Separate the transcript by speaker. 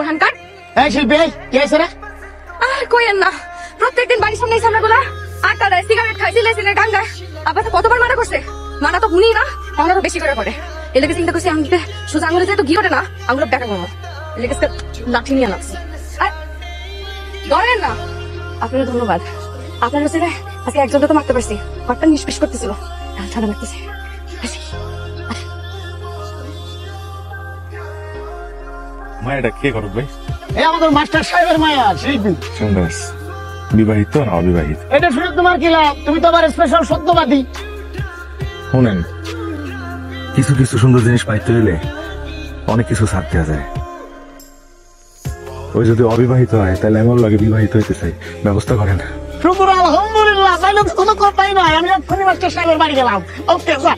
Speaker 1: কোরআনকার।
Speaker 2: এই শিল্পী, কি হয়েছে রে?
Speaker 1: আর কইেন না, প্রত্যেকদিন বাড়ির সামনে এই সামনেগুলা আটটা দেয়, সিগারেট খাই, সিলেসিনের গান গায়। আবার কতবার মানা করছে, মানা তো শুনি না, আমরা তো বেশি করে করে। এলাকে চিন্তা করছি আমি সোজা আঙুলে যেহেতু গিয়ে ওঠে না, আঙুলো দেখা করবো। এলাকে লাঠি নিয়ে নামছি। ধরেন না, আপনার ধন্যবাদ। আপনার হচ্ছে আজকে একজনকে তো মারতে পারছি, মারটা নিষ্পিস করতেছিল, ঠান্ডা লাগতেছে।
Speaker 3: মায়াটা কে করো ভাই?
Speaker 2: এই আমাদের মাস্টার সাহেবের মায়া শিল্পী।
Speaker 3: সুন্দর। বিবাহিত না অবিবাহিত?
Speaker 2: এটা শুনে তোমার কি লাভ? তুমি তো আবার স্পেশাল সত্যবাদী।
Speaker 3: শুনেন, কিছু কিছু সুন্দর জিনিস পাইতে হইলে অনেক কিছু ছাড় দেওয়া যায়। ওই যদি অবিবাহিত হয় তাহলে এমন লাগে বিবাহিত হইতে চাই, ব্যবস্থা করেন।
Speaker 2: শুকুর আলহামদুলিল্লাহ, তাইলে তো কোনো কথাই নাই। আমি এক্ষুনি মাস্টার সাহেবের বাড়ি গেলাম। Okay sir.